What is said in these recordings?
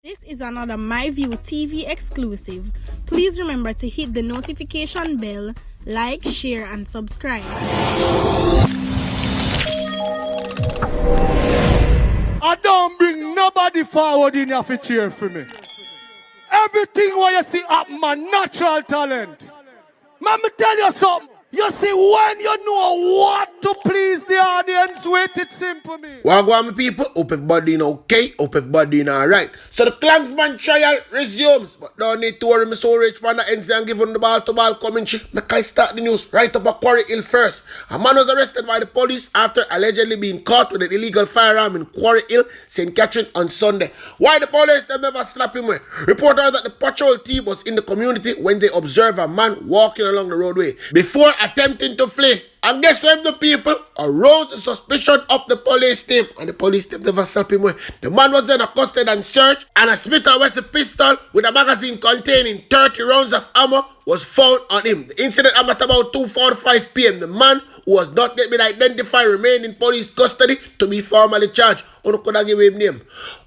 This is another MyView TV exclusive. Please remember to hit the notification bell, like, share, and subscribe. I don't bring nobody forward in here to cheer for me. Everything what you see up my natural talent. Let me tell you something. You see, when you know what to please the audience with, it's simple, me. Wagwan, people, hope everybody in okay, hope everybody in alright. So the Clansman trial resumes, but don't need to worry, me so rich man that ends and giving the ball to ball commentary. Make I start the news right up at Quarry Hill first. A man was arrested by the police after allegedly being caught with an illegal firearm in Quarry Hill, St. Catherine on Sunday. Why the police them never slap him with? Reporters that the patrol team was in the community when they observed a man walking along the roadway before attempting to flee. And guess what, the people arose the suspicion of the police team, and the police team never slapped him with. The man was then accosted and searched, and a Smith & Wesson pistol with a magazine containing 30 rounds of ammo was found on him. The incident happened about 2:45 p.m. The man, who was not yet been identified, remained in police custody to be formally charged. Uno could give him name.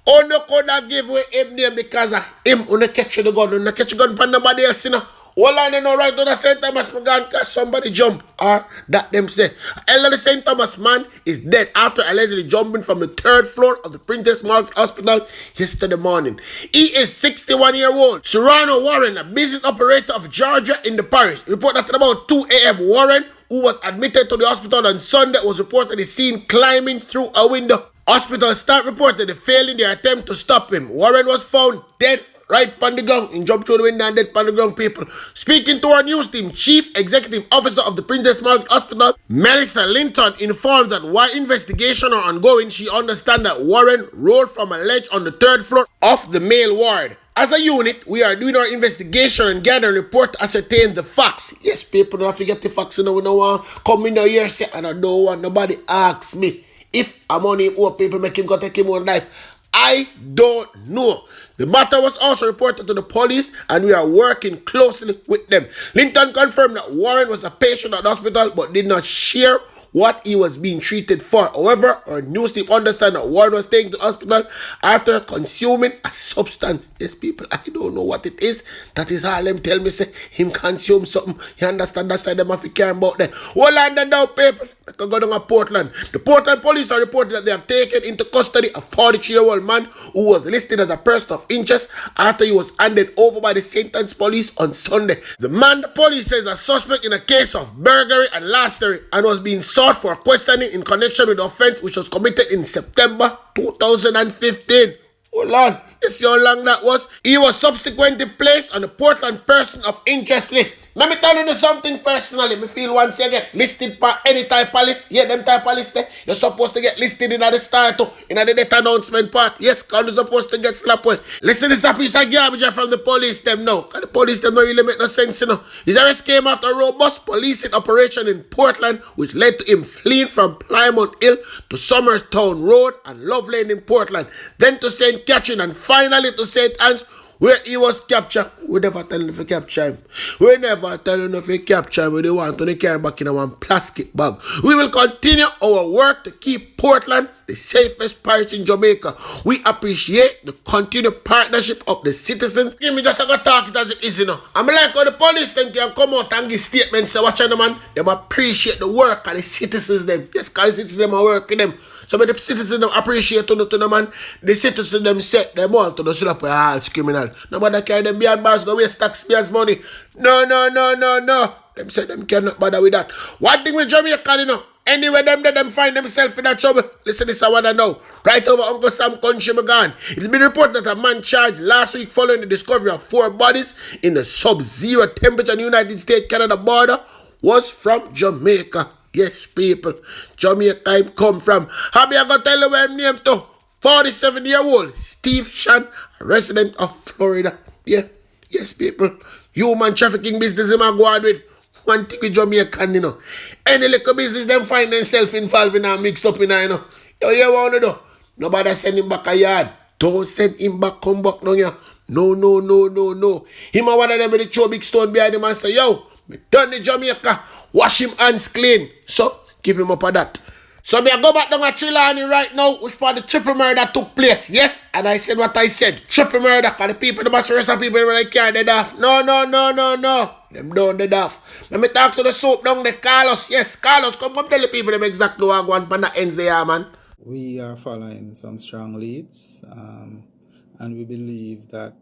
Uno could give him name because of him. Uno catch the gun. Uno catch the gun for nobody else, you know. All I know right to the St. Thomas man cause somebody jump, or that them say. Elderly St. Thomas man is dead after allegedly jumping from the 3rd floor of the Princess Margaret Hospital yesterday morning. He is 61-year-old Serrano Warren, a business operator of Georgia in the parish. Report that at about 2 a.m. Warren, who was admitted to the hospital on Sunday, was reportedly seen climbing through a window. Hospital staff reported failing their attempt to stop him. Warren was found dead right on the ground. He jumped through the window and dead on the ground, people. Speaking to our news team, Chief Executive Officer of the Princess Margaret Hospital, Melissa Linton, informs that while investigations are ongoing, she understands that Warren rolled from a ledge on the 3rd floor of the male ward. As a unit, we are doing our investigation and gathering report to ascertain the facts. Yes, people don't forget the facts. You know, we don't want to come in here say, and I don't want nobody ask me if I'm on him or people make him go take him on life. I don't know. The matter was also reported to the police, and we are working closely with them. Linton confirmed that Warren was a patient at the hospital but did not share what he was being treated for. However, our news team understand that Warren was taken to the hospital after consuming a substance. Yes, people, I don't know what it is. That is all them tell me, say, him consume something. You understand? That's why them have to care about them. Hold on now, people. I can go down to Portland. The Portland police are reporting that they have taken into custody a 43-year-old man who was listed as a person of interest after he was handed over by the St. Anne's police on Sunday. The man, the police says, is a suspect in a case of burglary and larceny and was being sought for questioning in connection with the offense which was committed in September 2015. Hold on. You see how long that was? He was subsequently placed on the Portland person of interest list. Let me tell you something personally. Me feel once you get listed for any type of list, yeah, them type of list, you're supposed to get listed in the start too, in the death announcement part. Yes, because you're supposed to get slapped with. Listen, this is a piece of garbage from the police them now. Because the police them don't really make no sense, you know. His arrest came after a robust policing operation in Portland, which led to him fleeing from Plymouth Hill to Somerstown Road and Love Lane in Portland, then to St. Catherine, and finally to St. Anne's, where he was captured. We never tell him if we capture him. We never tell him if we capture him. We don't want to carry back in a one plastic bag. We will continue our work to keep Portland the safest parish in Jamaica. We appreciate the continued partnership of the citizens. Give me just a go talk it as it is, you know. I'm like how the police them can come out and give statements. Say, watch out, man. Them appreciate the work of the citizens them. Yes, because the citizens them are working them. So when the citizens them appreciate to the man, the citizens them set them want to slap with all criminal. Nobody carry them behind bars go waste taxpayers' money. No. Them say them cannot bother with that. One thing with Jamaica, you know, anywhere them find themselves in that trouble. Listen, this I wanna know. Right over Uncle Sam country gone. It's been reported that a man charged last week following the discovery of 4 bodies in the sub-zero temperature United States-Canada border was from Jamaica. Yes, people. Jamaica him come from. How me I gonna tell you where him name to? 47-year-old Steve Shan, a resident of Florida. Yeah. Yes, people. Human trafficking business him a go on with. One thing with Jamaican, you know. Any little business them find themselves involved in and mix up in, you know. You want to do? Nobody send him back a yard. Don't send him back, come back no, yeah. No. Him a one of them with the throw big stone behind him and say, yo, me done the Jamaica. Wash him hands clean. So, keep him up at that. So me I go back down at Trelawney right now, which part the triple murder took place. Yes, and I said what I said. Triple murder, because the people, the mass arrest of people when they carry dead off. No. Them down dead off. Let me talk to the soap down there, Carlos. Yes, Carlos, come tell the people them exactly what I want from the ends there, man. We are following some strong leads, and we believe that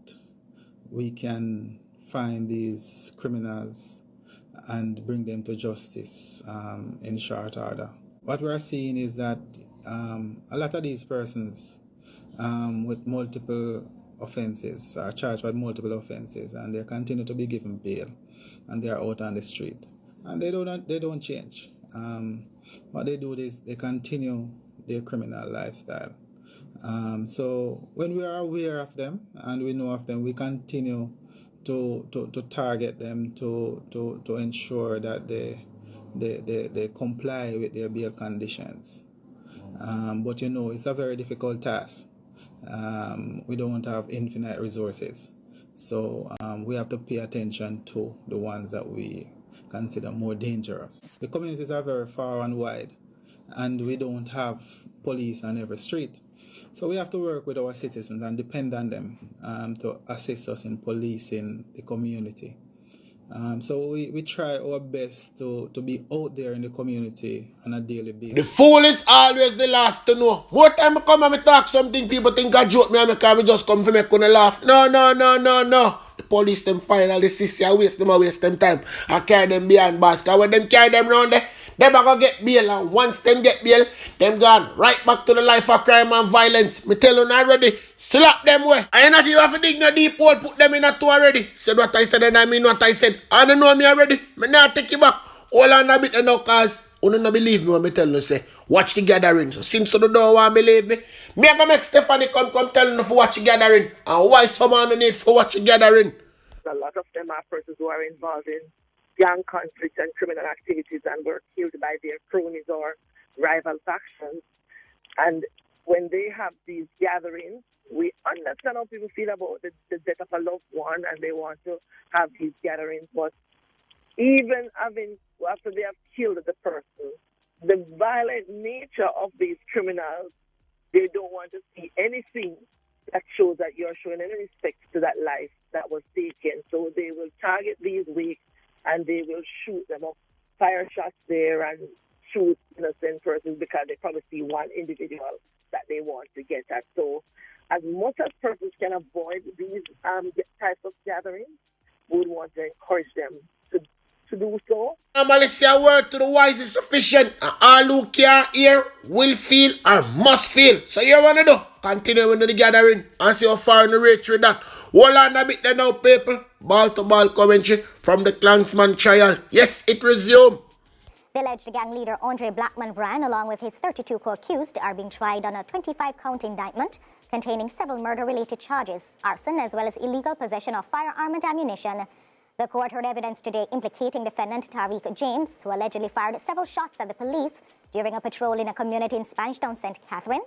we can find these criminals and bring them to justice in short order. What we're seeing is that a lot of these persons with multiple offenses are charged with multiple offenses, and they continue to be given bail, and they are out on the street, and they don't change. What they do is they continue their criminal lifestyle. So when we are aware of them and we know of them, we continue to target them to ensure that they comply with their bail conditions. But you know, it's a very difficult task. We don't have infinite resources. So we have to pay attention to the ones that we consider more dangerous. The communities are very far and wide, and we don't have police on every street. So we have to work with our citizens and depend on them to assist us in policing the community. So we try our best to be out there in the community on a daily basis. The fool is always the last to know. More time I come and I talk something, people think I joke me and I just come for me and laugh. No. The police them fine all the sissy and waste them time and carry them behind bars. Because when them carry them round there, them are going to get bail, and once them get bail, them gone right back to the life of crime and violence. Me tell you already, slap them way. I ain't not even have to dig no deep hole, put them in a two already. Said what I said and I mean what I said. I don't know me already. Me not take you back. Hold on a bit now, cause you don't believe me when me tell you say, watch the gathering. So since you don't want to believe me, me I gonna make Stephanie come tell you to watch the gathering. And why someone need for watch the gathering? A lot of them are persons who are involved in gang conflicts and criminal activities and were killed by their cronies or rival factions. And when they have these gatherings, we understand how people feel about the death of a loved one and they want to have these gatherings. But even after they have killed the person, the violent nature of these criminals, they don't want to see anything that shows that you're showing any respect to that life that was taken. So they will target these weeks and they will shoot them up, fire shots there and shoot innocent persons because they probably see one individual that they want to get at. So as much as persons can avoid these types of gatherings, we would want to encourage them to do so. Normally say a word to the wise is sufficient, and all who can hear will feel or must feel. So you want to do? Continue with the gathering and see how far in the reach with that. Hold on a bit there now, people. Ball to ball commentary from the Clansman trial. Yes, it resumed. The alleged gang leader Andre Blackman Bryan, along with his 32 co-accused, are being tried on a 25-count indictment containing several murder-related charges, arson, as well as illegal possession of firearm and ammunition. The court heard evidence today implicating defendant Tariq James, who allegedly fired several shots at the police during a patrol in a community in Spanish Town, St. Catherine.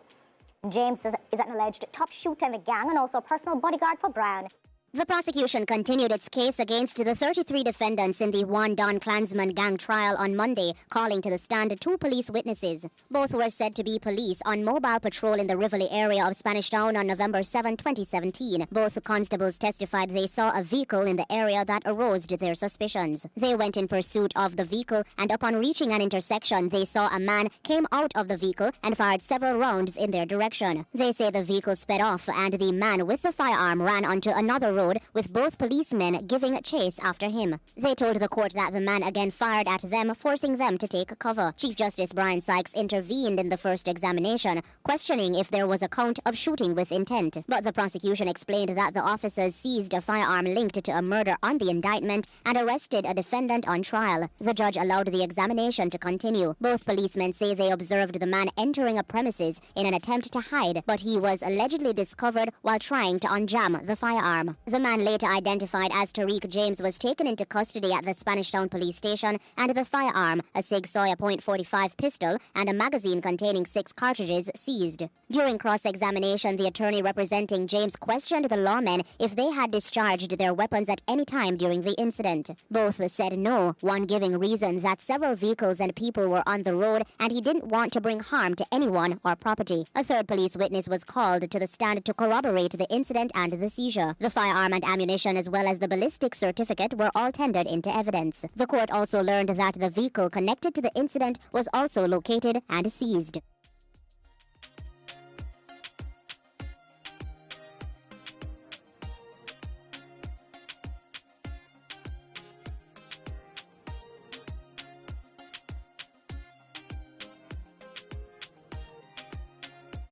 James is an alleged top shooter in the gang and also a personal bodyguard for Bryan. The prosecution continued its case against the 33 defendants in the Dɛąd Clansman gang trial on Monday, calling to the stand 2 police witnesses. Both were said to be police on mobile patrol in the Rivoli area of Spanish Town on November 7, 2017. Both constables testified they saw a vehicle in the area that aroused their suspicions. They went in pursuit of the vehicle, and upon reaching an intersection, they saw a man came out of the vehicle and fired several rounds in their direction. They say the vehicle sped off, and the man with the firearm ran onto another road, with both policemen giving chase after him. They told the court that the man again fired at them, forcing them to take cover. Chief Justice Brian Sykes intervened in the first examination, questioning if there was a count of shooting with intent. But the prosecution explained that the officers seized a firearm linked to a murder on the indictment and arrested a defendant on trial. The judge allowed the examination to continue. Both policemen say they observed the man entering a premises in an attempt to hide, but he was allegedly discovered while trying to unjam the firearm. The man, later identified as Tariq James, was taken into custody at the Spanish Town police station, and the firearm, a Sig Sauer .45 pistol, and a magazine containing 6 cartridges seized. During cross-examination, the attorney representing James questioned the lawmen if they had discharged their weapons at any time during the incident. Both said no, one giving reason that several vehicles and people were on the road and he didn't want to bring harm to anyone or property. A third police witness was called to the stand to corroborate the incident and the seizure. The firearm and ammunition as well as the ballistic certificate were all tendered into evidence. The court also learned that the vehicle connected to the incident was also located and seized.